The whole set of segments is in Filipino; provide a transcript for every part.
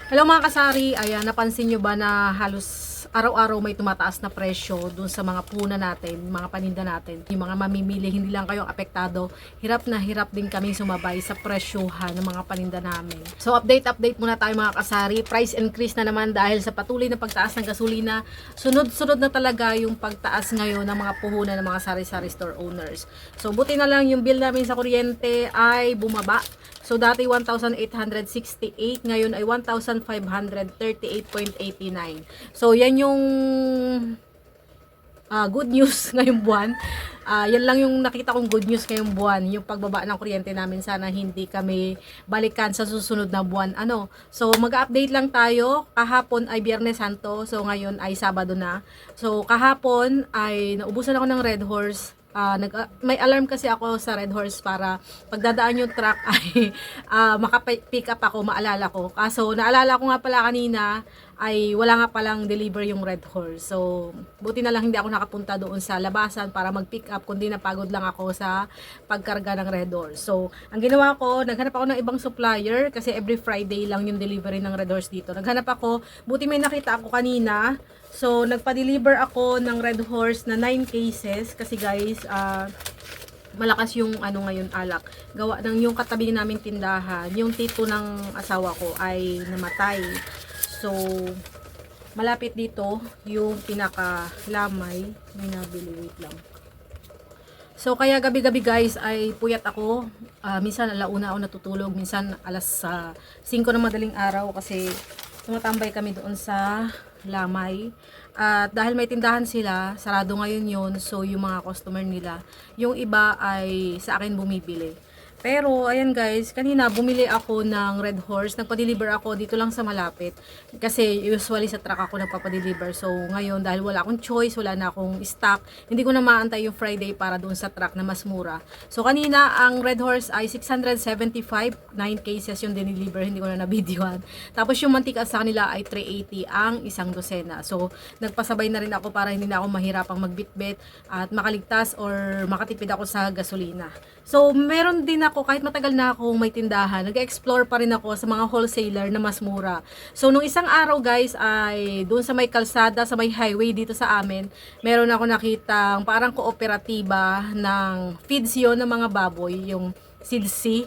Hello mga kasari, ayan, napansin nyo ba na halos araw-araw may tumataas na presyo dun sa mga puna natin, mga paninda natin. Yung mga mamimili, hindi lang kayong apektado, hirap na hirap din kami sumabay sa presyuhan ng mga paninda namin. So update muna tayo mga kasari, price increase na naman dahil sa patuloy na pagtaas ng gasolina. Sunod-sunod na talaga yung pagtaas ngayon ng mga puhunan ng mga sari-sari store owners. So buti na lang yung bill namin sa kuryente ay bumaba. So dati 1,868, ngayon ay 1,538.89. So yan yung good news ngayong buwan. Yan lang yung nakita kong good news ngayong buwan, yung pagbaba ng kuryente namin. Sana hindi kami balikan sa susunod na buwan. So mag-update lang tayo. Kahapon ay Biyernes Santo, so ngayon ay Sabado na. So kahapon ay naubusan ako ng Red Horse. May alarm kasi ako sa Red Horse para pagdadaan yung truck ay maka-pick up ako, maalala ko. Kaso naalala ko nga pala kanina ay wala nga palang deliver yung Red Horse. So buti na lang hindi ako nakapunta doon sa labasan para mag-pick up, kundi napagod lang ako sa pagkarga ng Red Horse. So ang ginawa ko, naghanap ako ng ibang supplier kasi every Friday lang yung delivery ng Red Horse dito. Naghanap ako, buti may nakita ako kanina. So, nagpa-deliver ako ng Red Horse na 9 cases kasi guys, malakas yung ngayon alak. Gawa ng yung katabi naming tindahan, yung tito ng asawa ko ay namatay. So, malapit dito yung pinaka-lamay. May nabili, wait lang. So, kaya gabi-gabi guys ay puyat ako. Minsan alauna ako natutulog, minsan alas 5 ng madaling araw kasi tumatambay kami doon sa lamay. At dahil may tindahan sila, sarado ngayon yun, so yung mga customer nila, yung iba ay sa akin bumibili. Pero, ayan guys, kanina bumili ako ng Red Horse. Nagpa-deliver ako dito lang sa malapit. Kasi usually sa truck ako nagpapa-deliver. So, ngayon dahil wala akong choice, wala na akong stock, hindi ko na maantay yung Friday para doon sa truck na mas mura. So, kanina ang Red Horse ay 675, 9 cases yung dineliver, hindi ko na na-videoan. Tapos yung mantika sa kanila ay 380 ang isang dosena. So, nagpasabay na rin ako para hindi na ako mahirapang magbitbit at makaligtas or makatipid ako sa gasolina. So, meron din ako, kahit matagal na ako may tindahan, nag-explore pa rin ako sa mga wholesaler na mas mura. So, nung isang araw guys, ay doon sa may kalsada, sa may highway dito sa amin, meron ako nakitang parang kooperatiba ng feeds yun ng mga baboy, yung Silsi.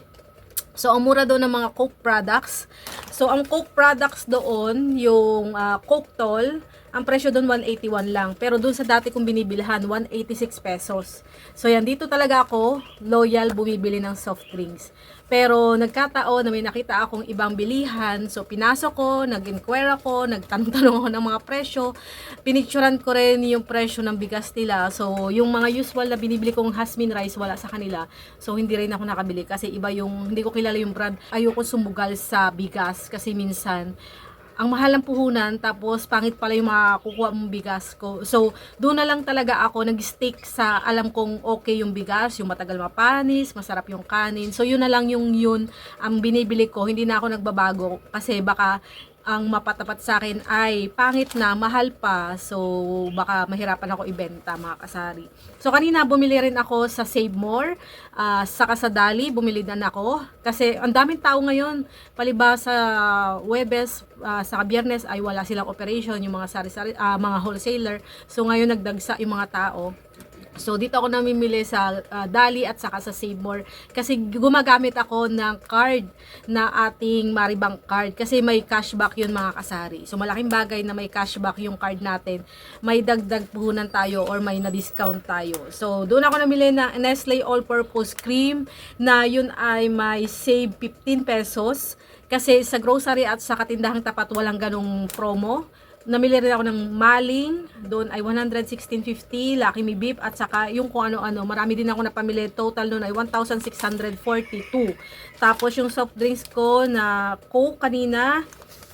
So, ang mura doon ng mga Coke products. So, ang Coke products doon, yung Coke Tall, ang presyo doon 181 lang. Pero doon sa dati kong binibilhan, 186 pesos. So yan, dito talaga ako loyal bumibili ng soft drinks. Pero nagkataon na may nakita akong ibang bilihan. So pinasok ko, nag-inquire ako, nagtanong-tanong ako ng mga presyo. Pinicturan ko rin yung presyo ng bigas nila. So yung mga usual na binibili kong Jasmine rice, wala sa kanila. So hindi rin ako nakabili kasi iba yung, hindi ko kilala yung brand. Ayoko sumugal sa bigas kasi minsan ang mahal ng puhunan, tapos pangit pala yung mga kukuha mong bigas ko. So, doon na lang talaga ako nag-stick sa alam kong okay yung bigas, yung matagal mapanis, masarap yung kanin. So, yun na lang yung ang binibili ko. Hindi na ako nagbabago kasi baka ang mapatapat sa akin ay pangit na, mahal pa. So, baka mahirapan ako ibenta mga kasari. So, kanina bumili rin ako sa Save More, saka sa Dali, bumili din ako. Kasi ang daming tao ngayon, palibasa Webes, sa Biyernes ay wala silang operation, yung mga sari-sari, mga wholesaler. So, ngayon nagdagsa yung mga tao. So, dito ako namimili sa Dali at saka sa Save More. Kasi gumagamit ako ng card na ating Maribang card. Kasi may cashback yun mga kasari. So, malaking bagay na may cashback yung card natin. May dagdag puhunan tayo or may na-discount tayo. So, doon ako namili ng Nestle All-Purpose Cream na yun ay may save 15 pesos. Kasi sa grocery at sa katindahang tapat walang ganong promo. Namili rin ako ng maling, doon ay 116.50, Lucky Me Beef, at saka yung kung ano-ano. Marami din ako napamili, total doon ay 1,642. Tapos yung soft drinks ko na Coke kanina,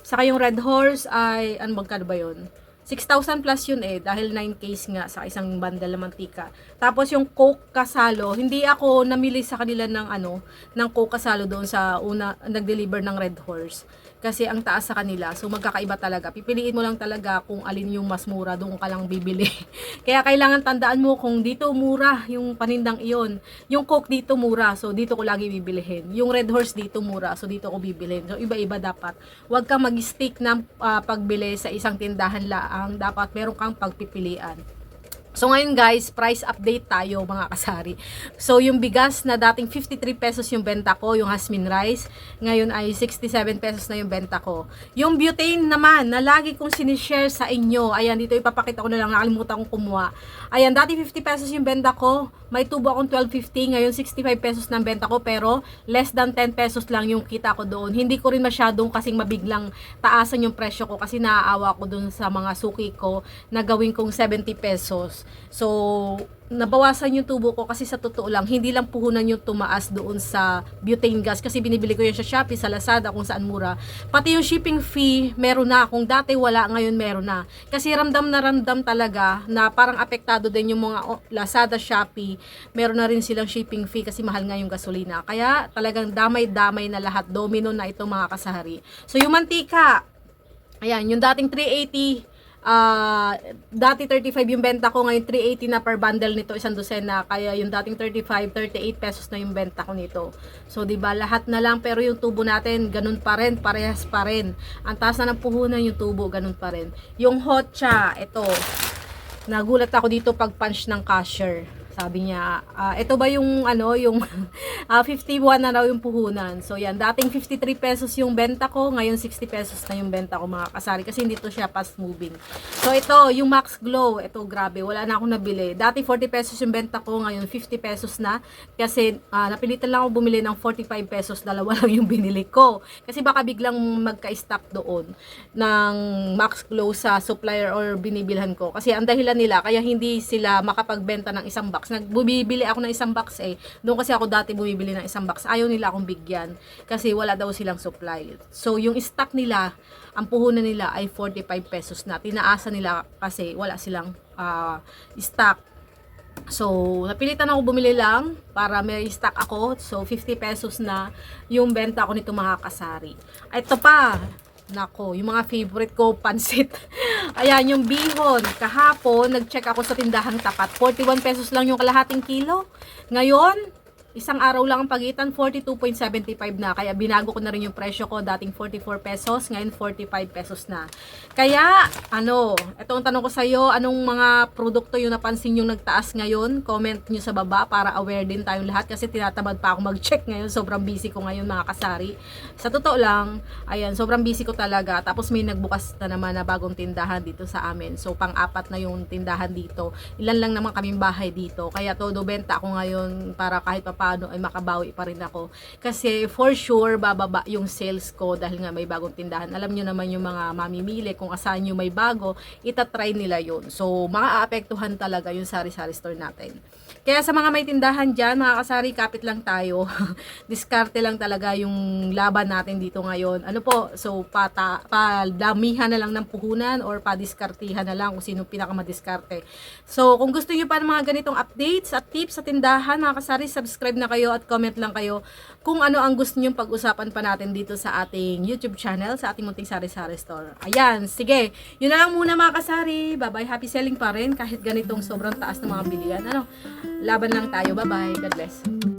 saka yung Red Horse ay, ano magkano ba yun? 6,000 plus yun dahil 9 case nga sa isang bundle na mantika. Tapos yung Coke Kasalo, hindi ako namili sa kanila ng ng Coke Kasalo doon sa una nag-deliver ng Red Horse. kasi ang taas sa kanila. So magkakaiba talaga. Pipiliin mo lang talaga kung alin yung mas mura, doon ka lang bibili. Kaya kailangan tandaan mo kung dito mura yung panindang iyon. Yung Coke dito mura, so dito ko lagi bibilihin. Yung Red Horse dito mura, so dito ko bibilhin. So iba-iba dapat. Huwag kang mag-stick ng pagbili sa isang tindahan laang. Dapat meron kang pagpipilian. So ngayon guys, price update tayo mga kasari. So yung bigas na dating 53 pesos yung benta ko, yung Jasmine rice, ngayon ay 67 pesos na yung benta ko. Yung butane naman, na lagi kong sinishare sa inyo, ayan dito ipapakita ko na lang, nakalimutan kong kumuha. Ayan, dati 50 pesos yung benta ko, may tubo akong 12.50, ngayon 65 pesos na benta ko, pero less than 10 pesos lang yung kita ko doon. Hindi ko rin masyadong kasing mabiglang taasan yung presyo ko kasi naaawa ko doon sa mga suki ko na gawin kong 70 pesos. So, nabawasan yung tubo ko kasi sa totoo lang, hindi lang puhunan yung tumaas doon sa butane gas kasi binibili ko yun sa Shopee, sa Lazada, kung saan mura. Pati yung shipping fee, meron na. Kung dati wala, ngayon meron na. Kasi ramdam na ramdam talaga na parang apektado din yung mga Lazada, Shopee. Meron na rin silang shipping fee kasi mahal nga yung gasolina. Kaya talagang damay-damay na lahat. Domino na ito mga kasahari. So, yung mantika, ayan, yung dating 380, dati 35 yung benta ko, ngayon 380 na per bundle nito, isang dosena. Kaya yung dating 35, 38 pesos na yung benta ko nito. So, diba, lahat na lang, pero yung tubo natin, ganun pa rin, parehas pa rin. Ang taas na ng puhunan yung tubo, ganun pa rin. Yung hotcha, ito, nagulat ako dito pag punch ng cashier. Sabi niya, ito ba yung ano, yung 51 na raw yung puhunan. So yan, dating 53 pesos yung benta ko, ngayon 60 pesos na yung benta ko mga kasari kasi hindi to siya fast moving. So ito, yung Max Glow, ito grabe, wala na akong nabili. Dati 40 pesos yung benta ko, ngayon 50 pesos na kasi napilitan lang ako bumili ng 45 pesos, dalawa lang yung binili ko. Kasi baka biglang magka-stop doon ng Max Glow sa supplier or binibilhan ko. Kasi ang dahilan nila, kaya hindi sila makapagbenta ng isang box. Bumibili ako ng isang box doon kasi ako dati bumibili ng isang box, ayaw nila akong bigyan kasi wala daw silang supply. So yung stock nila, ang puhunan nila ay 45 pesos na, tinaasa nila kasi wala silang stock. So napilitan ako bumili lang para may stock ako. So 50 pesos na yung benta ko nito mga kasari. Ito pa, nako, yung mga favorite ko, pansit. Ayan, yung bihon. Kahapon, nag-check ako sa tindahang tapat. 41 pesos lang yung kalahating kilo. Ngayon, isang araw lang ang pagitan, 42.75 na. Kaya binago ko na rin yung presyo ko. Dating 44 pesos, ngayon 45 pesos na. Kaya, ito ang tanong ko sa iyo, anong mga produkto yung napansin yung nagtaas ngayon? Comment nyo sa baba para aware din tayong lahat. Kasi tinatamad pa ako mag-check ngayon. Sobrang busy ko ngayon mga kasari. Sa totoo lang, ayan, sobrang busy ko talaga. Tapos may nagbukas na naman na bagong tindahan dito sa amin. So, pang-apat na yung tindahan dito. Ilan lang naman kaming bahay dito. Kaya todo benta ako ngayon para kahit paano ay makabawi pa rin ako. Kasi for sure, bababa yung sales ko dahil nga may bagong tindahan. Alam nyo naman yung mga mamimili, kung asan yung may bago, itatry nila yun. So, maaapektuhan talaga yung sari-sari store natin. Kaya sa mga may tindahan dyan, mga kasari, kapit lang tayo. Diskarte lang talaga yung laban natin dito ngayon. Ano po, so padamihan na lang ng puhunan or padiskartihan na lang kung sino pinakamadiskarte. So, kung gusto nyo pa ng mga ganitong updates at tips sa tindahan, mga kasari, subscribe na kayo at comment lang kayo kung ano ang gusto nyo pag-usapan pa natin dito sa ating YouTube channel, sa ating Munting Sari-Sari Store. Ayan, sige. Yun na lang muna mga kasari. Bye-bye. Happy selling pa rin kahit ganitong sobrang taas ng mga bilihan. Laban lang tayo. Bye-bye. God bless.